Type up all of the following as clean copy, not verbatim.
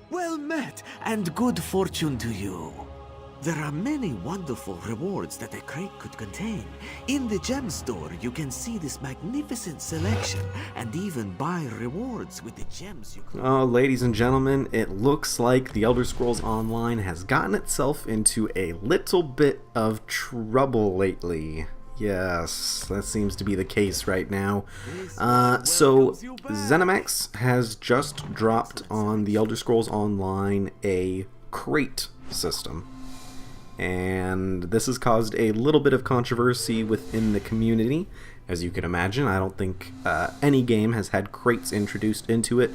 Well met, and good fortune to you. There are many wonderful rewards that a crate could contain. In the gem store, you can see this magnificent selection and even buy rewards with the gems you collect. Oh, ladies and gentlemen, it looks like The Elder Scrolls Online has gotten itself into a little bit of trouble lately. Yes, that seems to be the case right now. So, ZeniMax has just dropped on The Elder Scrolls Online a crate system. And this has caused a little bit of controversy within the community. As you can imagine, I don't think any game has had crates introduced into it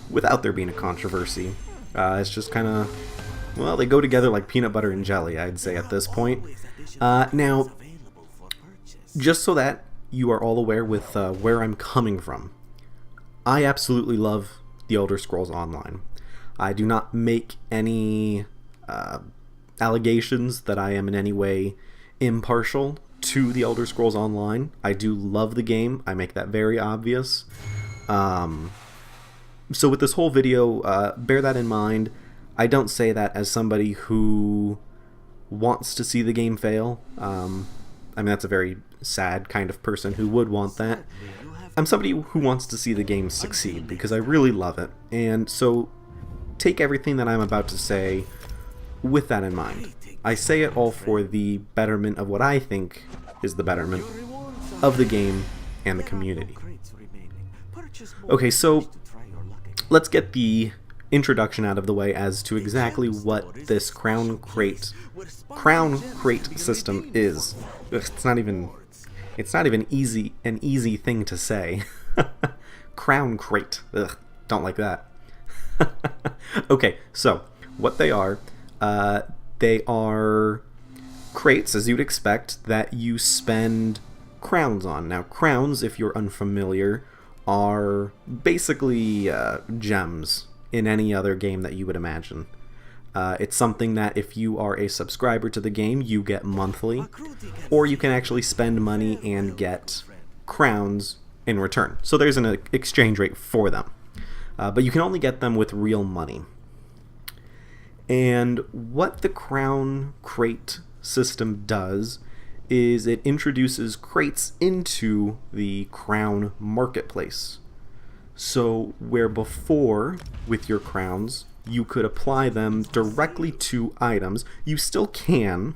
without there being a controversy. It's just kind of, well, they go together like peanut butter and jelly, I'd say at this point. Now, just so that you are all aware with where I'm coming from, I absolutely love The Elder Scrolls Online. I do not make any allegations that I am in any way impartial to The Elder Scrolls Online. I do love the game. I make that very obvious. So with this whole video, bear that in mind. I don't say that as somebody who wants to see the game fail. I mean, that's a very sad kind of person who would want that. I'm somebody who wants to see the game succeed because I really love it. And so take everything that I'm about to say with that in mind. I say it all for the betterment of what I think is the betterment of the game and the community. Okay, so let's get the introduction out of the way as to exactly what this crown crate system is. Ugh, it's not even an easy thing to say. Crown crate. Ugh, don't like that. Okay, so what they are crates, as you'd expect, that you spend crowns on. Now, crowns, if you're unfamiliar, are basically gems in any other game that you would imagine. It's something that if you are a subscriber to the game, you get monthly, or you can actually spend money and get crowns in return. So there's an exchange rate for them. But you can only get them with real money. And what the crown crate system does is it introduces crates into the crown marketplace. So where before, with your crowns, you could apply them directly to items, you still can,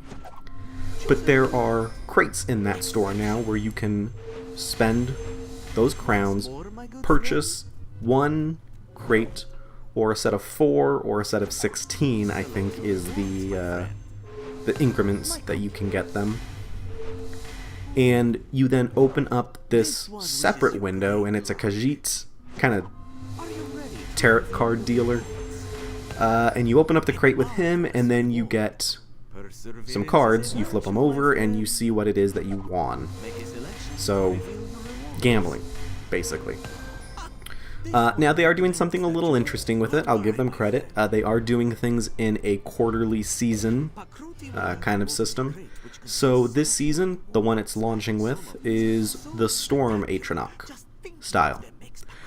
but there are crates in that store now where you can spend those crowns, purchase one crate, or a set of 4 or a set of 16, I think, is the increments that you can get them. And you then open up this separate window, and it's a Khajiit kind of tarot card dealer. And you open up the crate with him, and then you get some cards, you flip them over, and you see what it is that you won. So, gambling, basically. Now, they are doing something a little interesting with it. I'll give them credit. They are doing things in a quarterly season kind of system. So this season, the one it's launching with is the Storm Atronach style.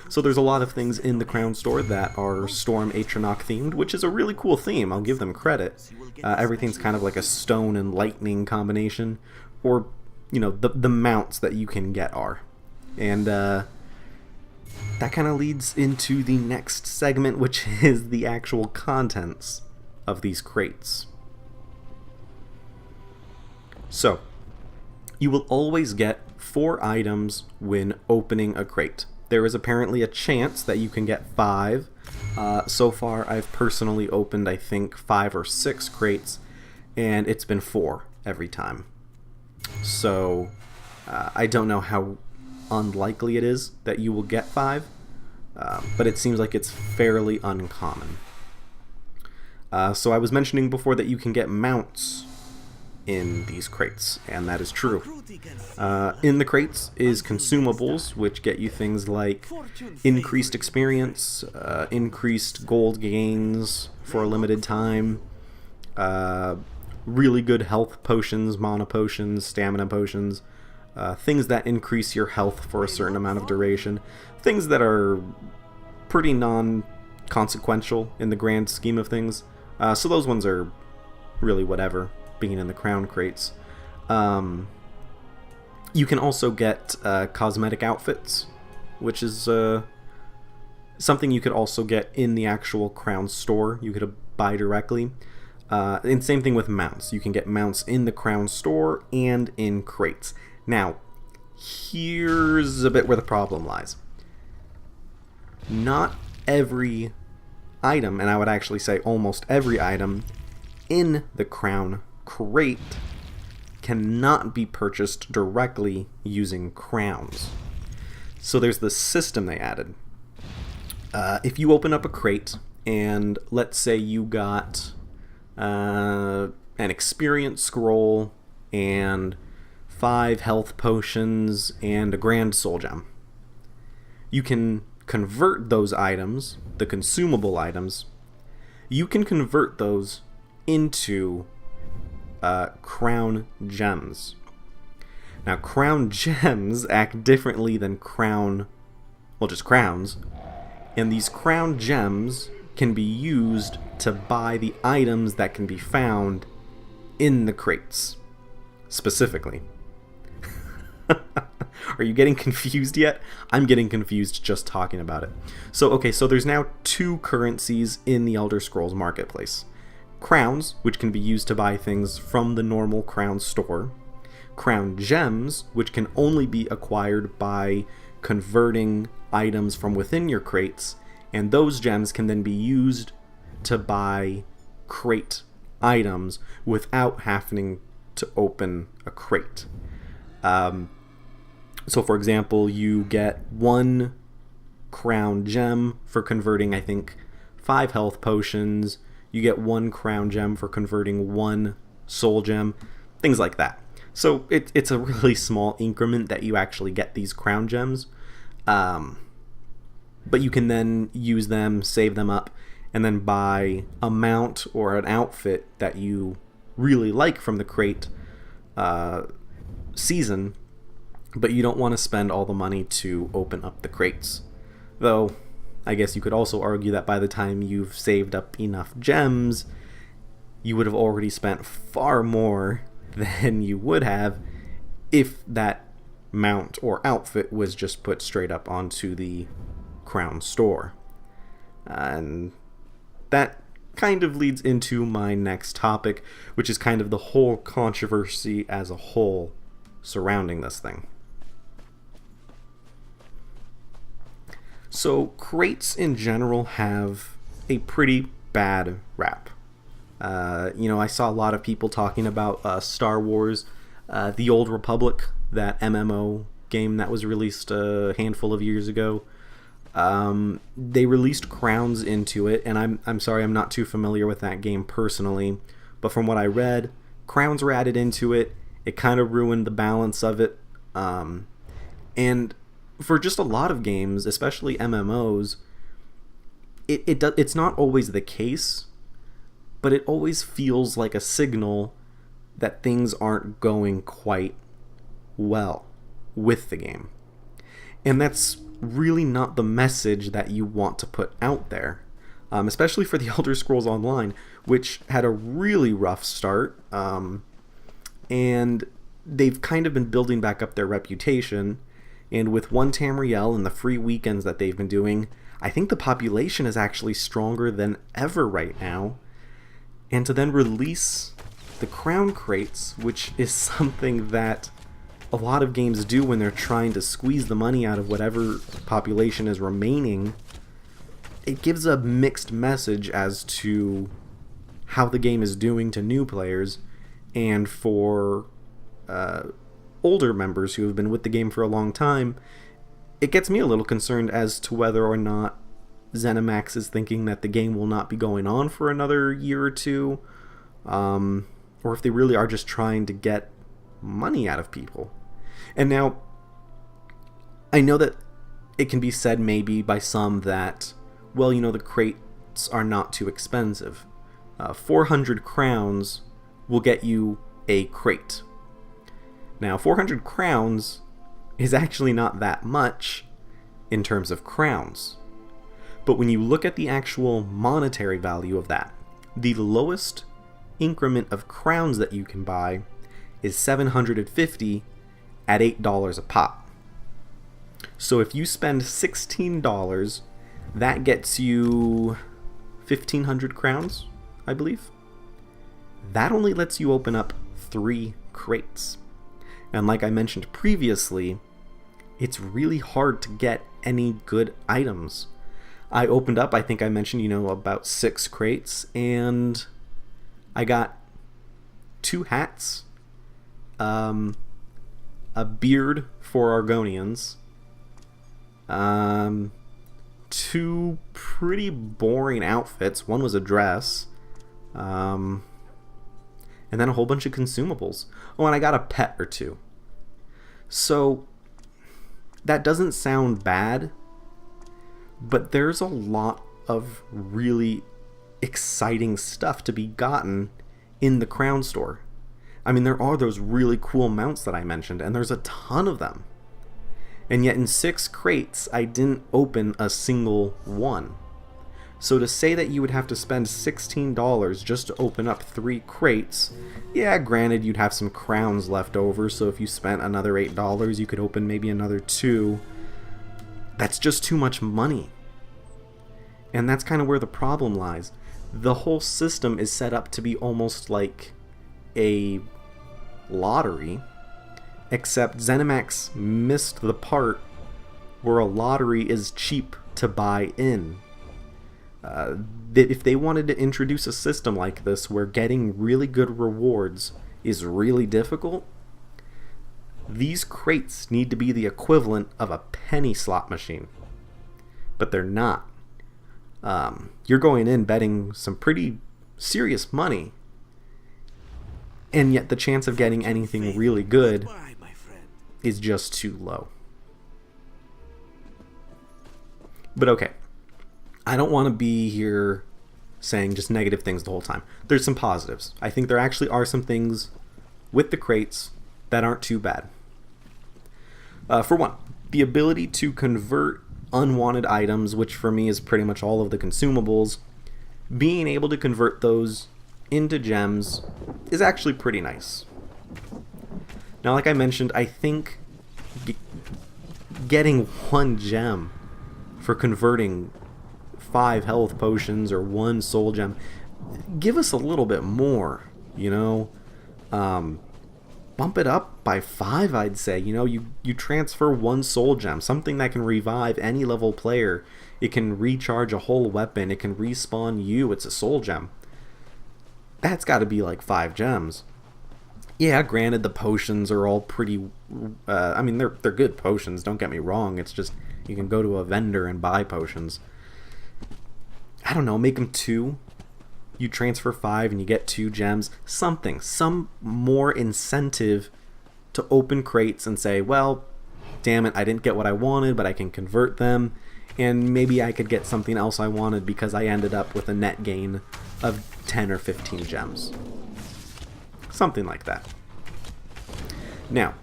So there's a lot of things in the Crown Store that are Storm Atronach themed, which is a really cool theme. I'll give them credit. Everything's kind of like a stone and lightning combination, or, you know, the mounts that you can get are. And that kind of leads into the next segment, which is the actual contents of these crates. So, you will always get 4 items when opening a crate. There is apparently a chance that you can get 5. So far, I've personally opened, I think, 5 or 6 crates, and it's been 4 every time. So, I don't know how unlikely it is that you will get 5, but it seems like it's fairly uncommon. So I was mentioning before that you can get mounts in these crates, and that is true. In the crates is consumables, which get you things like increased experience, increased gold gains for a limited time, really good health potions, mana potions, stamina potions, things that increase your health for a certain amount of duration, things that are pretty non-consequential in the grand scheme of things. So those ones are really whatever, being in the crown crates. You can also get cosmetic outfits, which is something you could also get in the actual crown store. You could buy directly. And same thing with mounts. You can get mounts in the crown store and in crates. Now, here's a bit where the problem lies. Not every item, and I would actually say almost every item in the crown crate cannot be purchased directly using crowns. So there's this system they added. If you open up a crate and let's say you got an experience scroll and 5 health potions and a grand soul gem, you can convert those items, the consumable items, you can convert those into crown gems. Now, crown gems act differently than just crowns, and these crown gems can be used to buy the items that can be found in the crates, specifically. Are you getting confused yet? I'm getting confused just talking about it. So there's now 2 currencies in the Elder Scrolls Marketplace. Crowns, which can be used to buy things from the normal crown store. Crown gems, which can only be acquired by converting items from within your crates, and those gems can then be used to buy crate items without having to open a crate. So for example, you get 1 crown gem for converting, I think, 5 health potions. You get 1 crown gem for converting 1 soul gem, things like that. So it's a really small increment that you actually get these crown gems. But you can then use them, save them up, and then buy a mount or an outfit that you really like from the crate season, but you don't want to spend all the money to open up the crates. Though, I guess you could also argue that by the time you've saved up enough gems, you would have already spent far more than you would have if that mount or outfit was just put straight up onto the crown store. And that kind of leads into my next topic, which is kind of the whole controversy as a whole surrounding this thing. So crates in general have a pretty bad rap. I saw a lot of people talking about Star Wars, The Old Republic, that MMO game that was released a handful of years ago. They released crowns into it, and I'm sorry, I'm not too familiar with that game personally, but from what I read, crowns were added into it. It kind of ruined the balance of it. And for just a lot of games, especially MMOs, it's not always the case, but it always feels like a signal that things aren't going quite well with the game. And that's really not the message that you want to put out there, especially for the Elder Scrolls Online, which had a really rough start, and they've kind of been building back up their reputation. And with 1 Tamriel and the free weekends that they've been doing, I think the population is actually stronger than ever right now. And to then release the crown crates, which is something that a lot of games do when they're trying to squeeze the money out of whatever population is remaining, it gives a mixed message as to how the game is doing to new players, and for older members who have been with the game for a long time, it gets me a little concerned as to whether or not ZeniMax is thinking that the game will not be going on for another year or two, or if they really are just trying to get money out of people. And now, I know that it can be said maybe by some that, well, the crates are not too expensive. 400 crowns will get you a crate. Now, 400 crowns is actually not that much in terms of crowns. But when you look at the actual monetary value of that, the lowest increment of crowns that you can buy is 750 at $8 a pop. So if you spend $16, that gets you 1,500 crowns, I believe. That only lets you open up 3 crates. And like I mentioned previously, it's really hard to get any good items. I opened up, I think I mentioned, about 6 crates, and I got 2 hats, a beard for Argonians, 2 pretty boring outfits. One was a dress, and then a whole bunch of consumables. Oh, and I got a pet or 2. So that doesn't sound bad, but there's a lot of really exciting stuff to be gotten in the crown store. I mean, there are those really cool mounts that I mentioned, and there's a ton of them. And yet in 6 crates, I didn't open a single one. So to say that you would have to spend $16 just to open up 3 crates, yeah, granted you'd have some crowns left over, so if you spent another $8, you could open maybe another 2. That's just too much money. And that's kind of where the problem lies. The whole system is set up to be almost like a lottery, except ZeniMax missed the part where a lottery is cheap to buy in. If they wanted to introduce a system like this where getting really good rewards is really difficult, these crates need to be the equivalent of a penny slot machine. But they're not. You're going in betting some pretty serious money, and yet the chance of getting anything really good is just too low. But okay, I don't want to be here saying just negative things the whole time. There's some positives. I think there actually are some things with the crates that aren't too bad. For one, the ability to convert unwanted items, which for me is pretty much all of the consumables, being able to convert those into gems is actually pretty nice. Now, like I mentioned, I think getting 1 gem for converting 5 health potions or 1 soul gem, give us a little bit more, bump it up by 5, I'd say. You transfer 1 soul gem, something that can revive any level player. It can recharge a whole weapon. It can respawn you. It's a soul gem. That's got to be like 5 gems. Yeah, granted, the potions are all pretty... they're good potions, don't get me wrong. It's just, you can go to a vendor and buy potions. I don't know, make them 2. You transfer 5 and you get 2 gems. Some more incentive to open crates and say, well, damn it, I didn't get what I wanted, but I can convert them. And maybe I could get something else I wanted because I ended up with a net gain of 10 or 15 gems. Something like that. Now,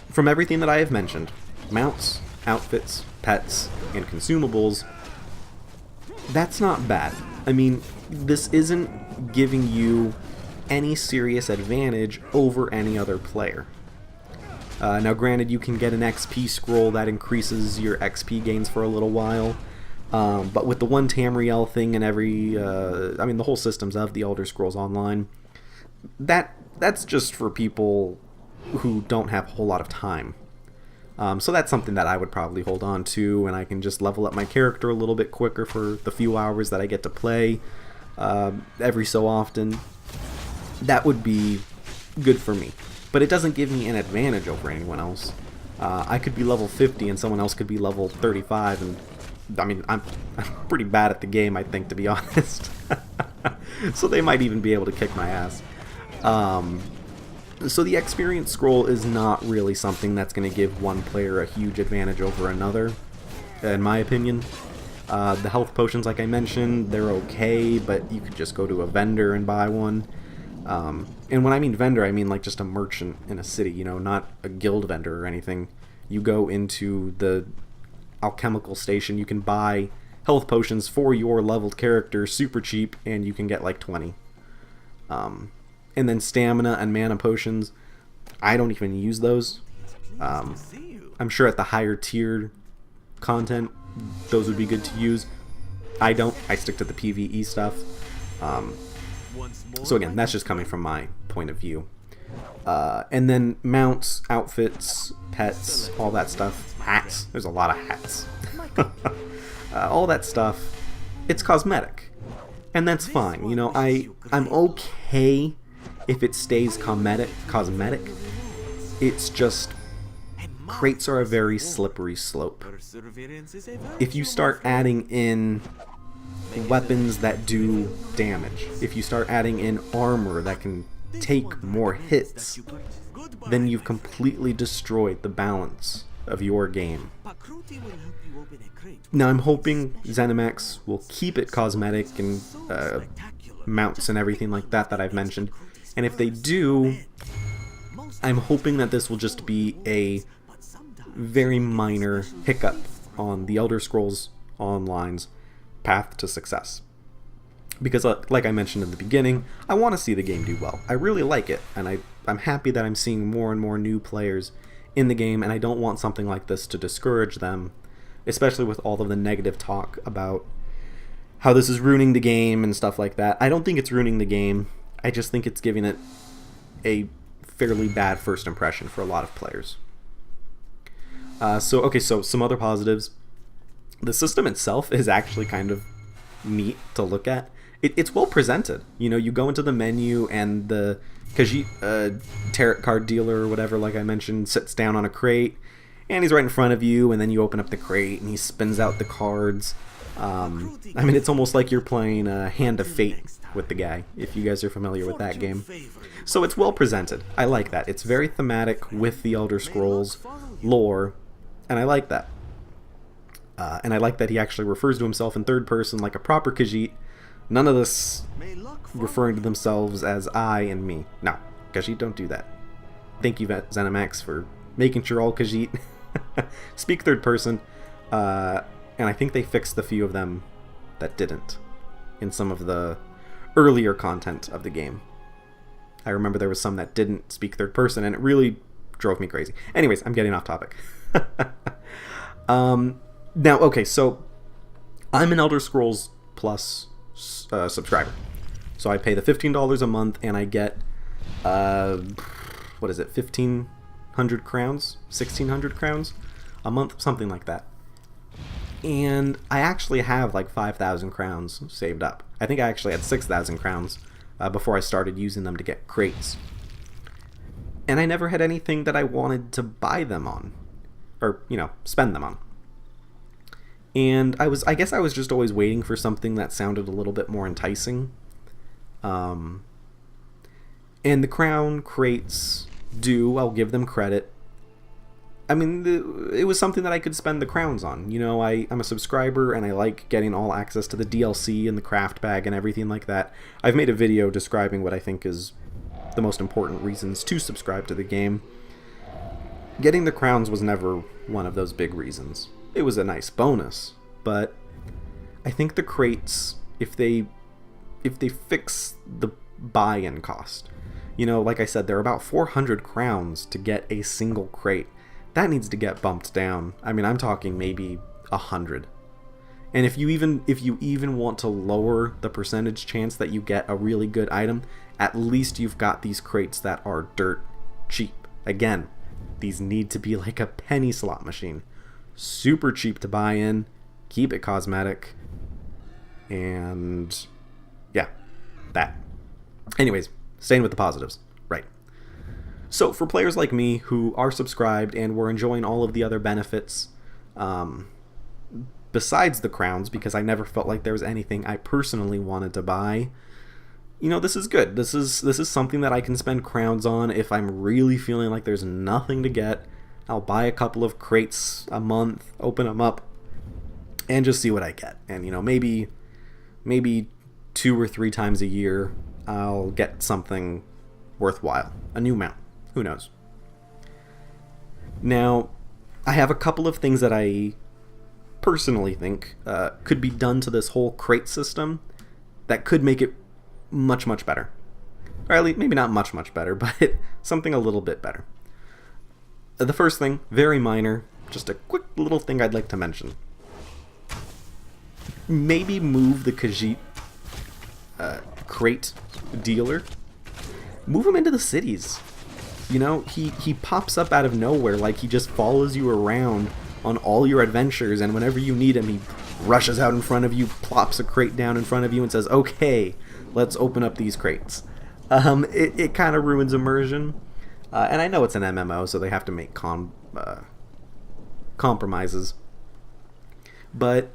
from everything that I have mentioned, mounts, outfits, pets, and consumables, that's not bad. I mean, this isn't giving you any serious advantage over any other player. Now, granted, you can get an XP scroll that increases your XP gains for a little while, but with the 1 Tamriel thing and the whole systems of the Elder Scrolls Online, that's just for people who don't have a whole lot of time. So that's something that I would probably hold on to, and I can just level up my character a little bit quicker for the few hours that I get to play every so often. That would be good for me. But it doesn't give me an advantage over anyone else. I could be level 50 and someone else could be level 35, and I'm pretty bad at the game, I think, to be honest. So they might even be able to kick my ass. So the experience scroll is not really something that's going to give one player a huge advantage over another, in my opinion. The health potions, like I mentioned, they're okay, but you could just go to a vendor and buy one. And when I mean vendor, I mean like just a merchant in a city, you know, not a guild vendor or anything. You go into the alchemical station, you can buy health potions for your leveled character super cheap, and you can get like 20. And then stamina and mana potions, I don't even use those. I'm sure at the higher tier content, those would be good to use. I don't. I stick to the PvE stuff. So again, that's just coming from my point of view. And then mounts, outfits, pets, all that stuff. Hats. There's a lot of hats. All that stuff. It's cosmetic. And that's fine. You know, I'm okay if it stays cosmetic. It's just crates are a very slippery slope. If you start adding in weapons that do damage, if you start adding in armor that can take more hits, then you've completely destroyed the balance of your game. Now I'm hoping ZeniMax will keep it cosmetic and mounts and everything like that I've mentioned, and if they do, I'm hoping that this will just be a very minor hiccup on the Elder Scrolls Online's path to success. Because like I mentioned in the beginning, I want to see the game do well. I really like it, and I'm happy that I'm seeing more and more new players in the game, and I don't want something like this to discourage them, especially with all of the negative talk about how this is ruining the game and stuff like that. I don't think it's ruining the game. I just think it's giving it a fairly bad first impression for a lot of players. So some other positives. The system itself is actually kind of neat to look at. It's well presented. You know, you go into the menu and the Khajiit tarot card dealer or whatever, like I mentioned, sits down on a crate, and he's right in front of you, and then you open up the crate and he spins out the cards. I mean, it's almost like you're playing Hand of Fate with the guy, if you guys are familiar with that game. So it's well presented. I like that. It's very thematic with the Elder Scrolls lore, and I like that. And I like that he actually refers to himself in third person like a proper Khajiit. None of this referring to themselves as I and me. No, Khajiit don't do that. Thank you, ZeniMax, for making sure all Khajiit speak third person. And I think they fixed the few of them that didn't in some of the earlier content of the game. I remember there was some that didn't speak third person, and it really drove me crazy. Anyways, I'm getting off topic. Now, okay, so I'm an Elder Scrolls Plus subscriber. So I pay the $15 a month, and I get, 1,500 crowns? 1,600 crowns a month? Something like that. And I actually have like 5,000 crowns saved up. I think I actually had 6,000 crowns before I started using them to get crates. And I never had anything that I wanted to buy them on. Or, you know, spend them on. And I guess I was just always waiting for something that sounded a little bit more enticing. And the crown crates do, I'll give them credit. I mean, it was something that I could spend the crowns on. You know, I'm a subscriber, and I like getting all access to the DLC and the craft bag and everything like that. I've made a video describing what I think is the most important reasons to subscribe to the game. Getting the crowns was never one of those big reasons. It was a nice bonus, but I think the crates, if they fix the buy-in cost, you know, like I said, they're about 400 crowns to get a single crate. That needs to get bumped down. I mean, I'm talking maybe 100. And if you even want to lower the percentage chance that you get a really good item, at least you've got these crates that are dirt cheap. Again, these need to be like a penny slot machine. Super cheap to buy in, keep it cosmetic, and yeah, that. Anyways, staying with the positives, right. So for players like me who are subscribed and were enjoying all of the other benefits, besides the crowns, because I never felt like there was anything I personally wanted to buy, you know, this is good. This is something that I can spend crowns on if I'm really feeling like there's nothing to get. I'll buy a couple of crates a month, open them up, and just see what I get. And, you know, maybe 2 or 3 times a year, I'll get something worthwhile. A new mount. Who knows? Now, I have a couple of things that I personally think could be done to this whole crate system that could make it much, much better. Or at least, maybe not much, much better, but something a little bit better. The first thing, very minor, just a quick little thing I'd like to mention. Maybe move the Khajiit crate dealer. Move him into the cities. You know, he pops up out of nowhere, like he just follows you around on all your adventures, and whenever you need him, he rushes out in front of you, plops a crate down in front of you, and says, okay, let's open up these crates. It kind of ruins immersion. And I know it's an MMO, so they have to make compromises. But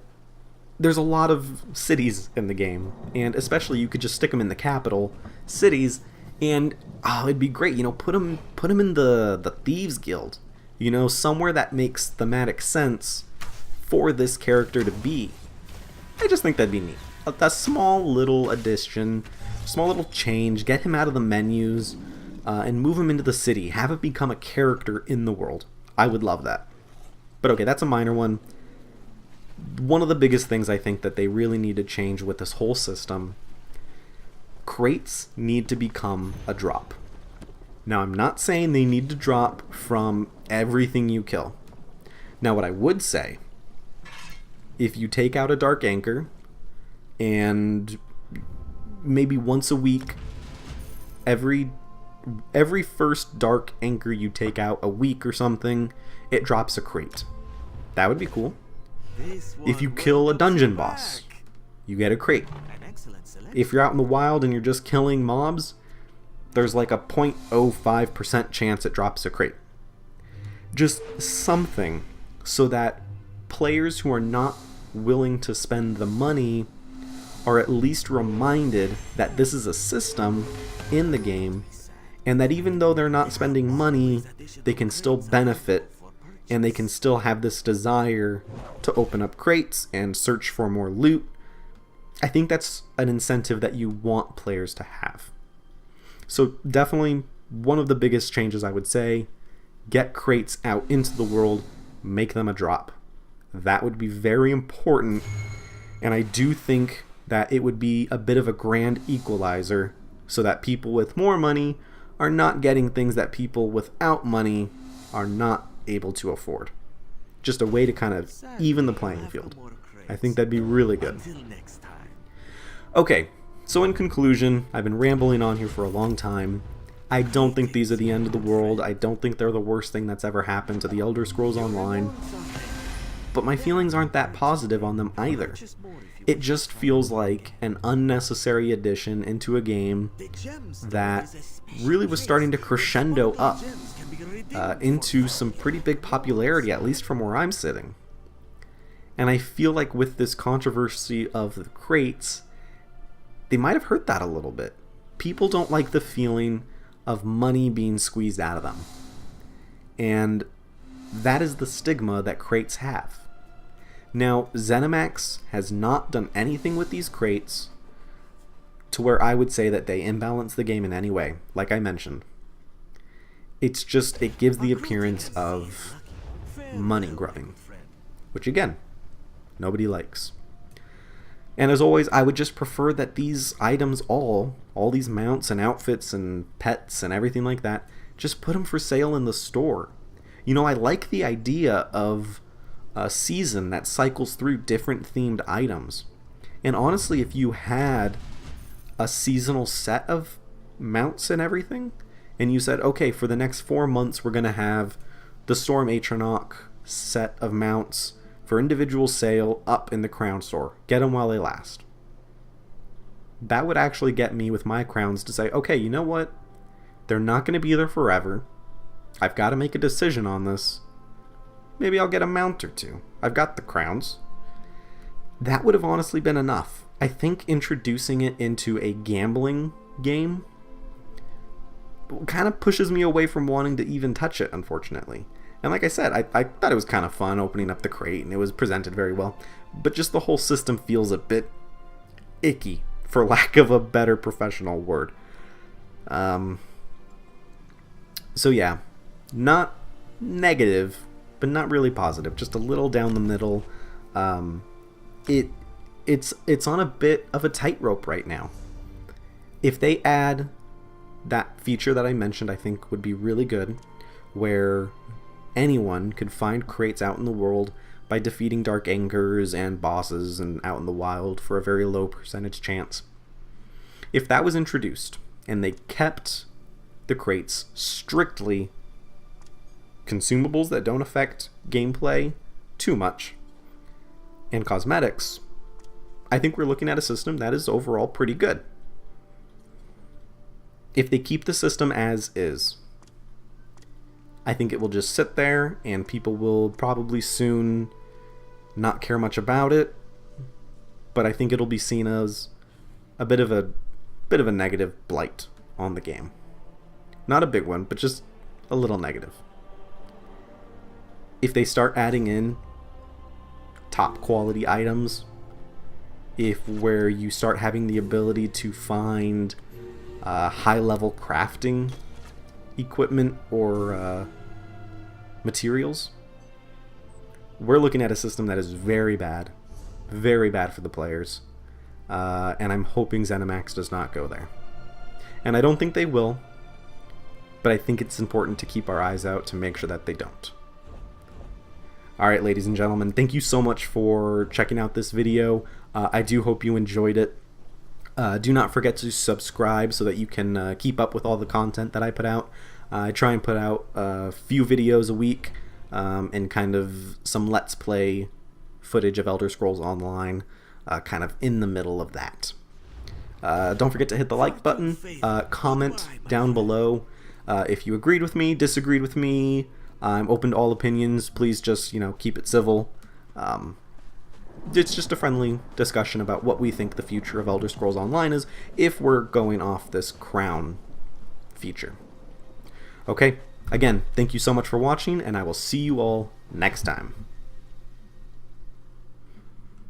there's a lot of cities in the game, and especially you could just stick them in the capital cities, and it'd be great. You know, put them in the Thieves Guild. You know, somewhere that makes thematic sense for this character to be. I just think that'd be neat. A small little addition, small little change. Get him out of the menus. And move him into the city. Have it become a character in the world. I would love that. But okay, that's a minor one. One of the biggest things I think that they really need to change with this whole system, crates need to become a drop. Now, I'm not saying they need to drop from everything you kill. Now, what I would say, if you take out a Dark Anchor, and maybe once a week, every first Dark Anchor you take out a week or something, it drops a crate. That would be cool. If you kill a dungeon boss, you get a crate. If you're out in the wild and you're just killing mobs, there's like a 0.05% chance it drops a crate. Just something so that players who are not willing to spend the money are at least reminded that this is a system in the game, and that even though they're not spending money, they can still benefit, and they can still have this desire to open up crates and search for more loot. I think that's an incentive that you want players to have. So definitely one of the biggest changes I would say, get crates out into the world, make them a drop. That would be very important, and I do think that it would be a bit of a grand equalizer so that people with more money are not getting things that people without money are not able to afford. Just a way to kind of even the playing field. I think that'd be really good. Okay, so in conclusion, I've been rambling on here for a long time. I don't think these are the end of the world. I don't think they're the worst thing that's ever happened to the Elder Scrolls Online. But my feelings aren't that positive on them either. It just feels like an unnecessary addition into a game that really was starting to crescendo up into some pretty big popularity, at least from where I'm sitting. And I feel like with this controversy of the crates, they might have hurt that a little bit. People don't like the feeling of money being squeezed out of them. And that is the stigma that crates have. Now, ZeniMax has not done anything with these crates to where I would say that they imbalance the game in any way, like I mentioned. It's just, it gives the appearance of money grubbing, which again, nobody likes. And as always, I would just prefer that these items all these mounts and outfits and pets and everything like that, just put them for sale in the store. You know, I like the idea of a season that cycles through different themed items. And honestly, if you had a seasonal set of mounts and everything, and you said, okay, for the next 4 months we're going to have the Storm Atronach set of mounts for individual sale up in the Crown store. Get them while they last. That would actually get me with my crowns to say, okay, you know what? They're not going to be there forever. I've got to make a decision on this. Maybe I'll get a mount or two. I've got the crowns. That would have honestly been enough. I think introducing it into a gambling game kind of pushes me away from wanting to even touch it, unfortunately. And like I said, I thought it was kind of fun opening up the crate, and it was presented very well. But just the whole system feels a bit icky for lack of a better professional word. So yeah, not negative, but not really positive. Just a little down the middle. It's on a bit of a tightrope right now. If they add that feature that I mentioned, I think would be really good, where anyone could find crates out in the world by defeating dark angers and bosses and out in the wild for a very low percentage chance. If that was introduced and they kept the crates strictly consumables that don't affect gameplay too much and cosmetics, I think we're looking at a system that is overall pretty good. If they keep the system as is, I think it will just sit there and people will probably soon not care much about it, but I think it'll be seen as a bit of a negative blight on the game. Not a big one, but just a little negative. If they start adding in top quality items, where you start having the ability to find high level crafting equipment or materials, we're looking at a system that is very bad for the players, and I'm hoping ZeniMax does not go there. And I don't think they will, but I think it's important to keep our eyes out to make sure that they don't. Alright, ladies and gentlemen, thank you so much for checking out this video. I do hope you enjoyed it. Do not forget to subscribe so that you can keep up with all the content that I put out. I try and put out a few videos a week, and kind of some Let's Play footage of Elder Scrolls Online, kind of in the middle of that. Don't forget to hit the like button, comment down below if you agreed with me, disagreed with me. I'm open to all opinions. Please just, keep it civil. It's just a friendly discussion about what we think the future of Elder Scrolls Online is if we're going off this crown feature. Okay, again, thank you so much for watching, and I will see you all next time.